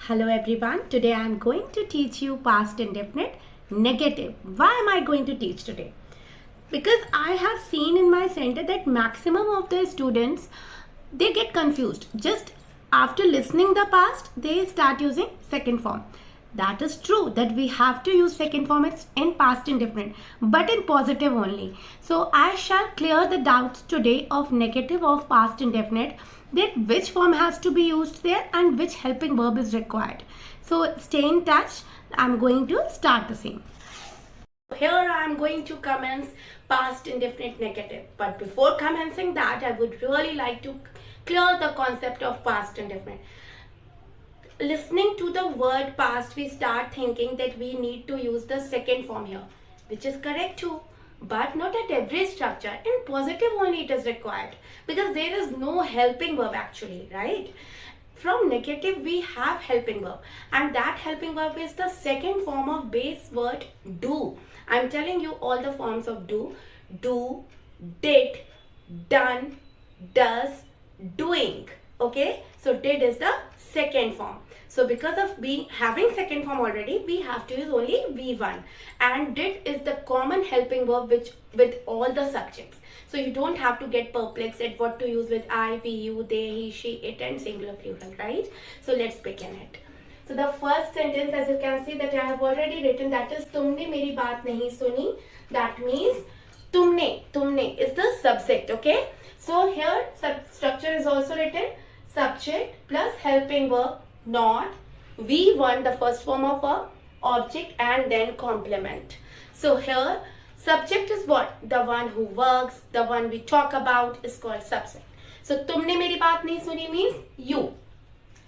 Hello everyone, today I am going to teach you past indefinite negative. Why am I going to teach today? Because I have seen in my center that maximum of the students, they get confused. Just after listening the past, they start using second form. That is true that we have to use second form in past indefinite, but in positive only. So I shall clear the doubts today of negative of past indefinite, that which form has to be used there and which helping verb is required. So stay in touch. I'm going to start the same. Here I am going to commence past indefinite negative. But before commencing that, I would really like to clear the concept of past indefinite. Listening to the word past, we start thinking that we need to use the second form here, which is correct too, but not at every structure. In positive only it is required, because there is no helping verb actually, right? From negative we have helping verb, and that helping verb is the second form of base word do. I'm telling you all the forms of do: did, done, does, doing. Okay, so did is the second form. So because of having second form already, we have to use only V1, and did is the common helping verb which with all the subjects. So you don't have to get perplexed at what to use with I, we, you, they, he, she, it, and singular plural, right? So let's begin it. So the first sentence, as you can see, that I have already written, that is तुमने मेरी बात नहीं सुनी. That means तुमने is the subject. Okay. So here structure is also written: subject plus helping verb, not V1, the first form of verb, object, and then complement. So here subject is what? The one who works, the one we talk about is called subject. So तुमने मेरी बात नहीं सुनी means you.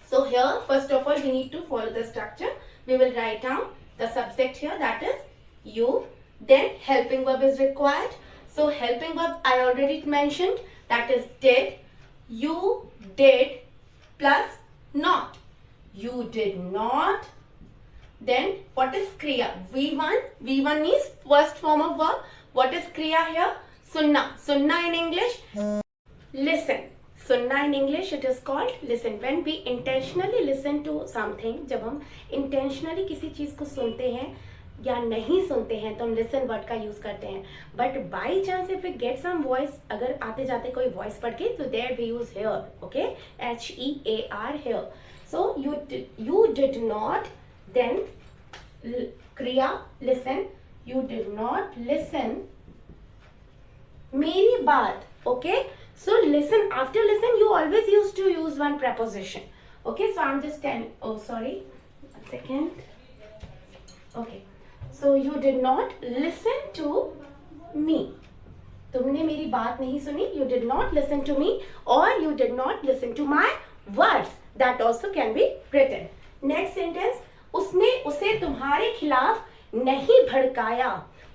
So here first of all we need to follow the structure. We will write down the subject here, that is you. Then helping verb is required. So helping verb I already mentioned, that is did. You did plus not. You did not. Then what is kriya? V1 is first form of verb. What is kriya here? Sunna in English, listen. Sunna in English it is called listen. When we intentionally listen to something, जब हम intentionally किसी चीज को सुनते हैं या नहीं सुनते हैं तो हम listen word का यूज करते हैं. But by chance if we get some voice, अगर आते जाते कोई voice पढ़ के, तो there we use hear. Okay, HEAR, hear. So you did not. Then kriya listen. You did not listen मेरी बात. Okay, so listen, after listen you always used to use one preposition. Okay, so I'm just telling, oh sorry, 1 second. Okay, so you did not listen to me. तुमने मेरी बात नहीं सुनी. You did not listen to me, or you did not listen to my words. That also can be written. Next sentence, उसने उसे तुम्हारे खिलाफ नहीं भड़काया.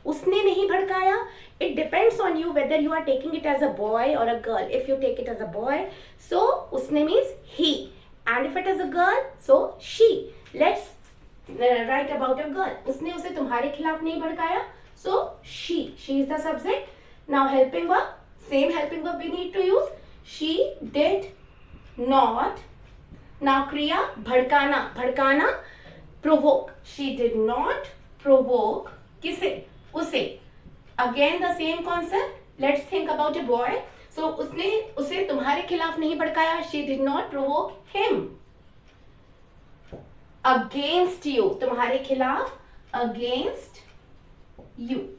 उसने नहीं भड़काया. It depends on you whether you are taking it as a boy or a girl. If you take it as a boy, so उसने means he, and if it is a girl, so she. Let's write about a girl. उसने उसे तुम्हारे खिलाफ नहीं भड़काया. So she is the subject. Now helping verb, same helping verb we need to use. She did not. Now kriya भड़काना, provoke. She did not provoke. किसे? उसे. Again the same concept. Let's think about a boy. So उसने उसे तुम्हारे खिलाफ नहीं भड़काया. She did not provoke him. Against you, तुम्हारे खिलाफ, against you.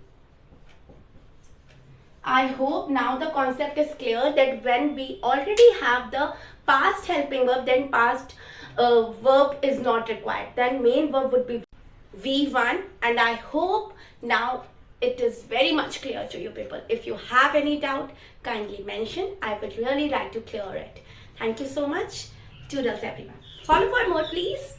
I hope now the concept is clear that when we already have the past helping verb, then past verb is not required. Then main verb would be V1, and I hope now it is very much clear to you people. If you have any doubt, kindly mention. I would really like to clear it. Thank you so much. Toodles everyone. Follow for more please.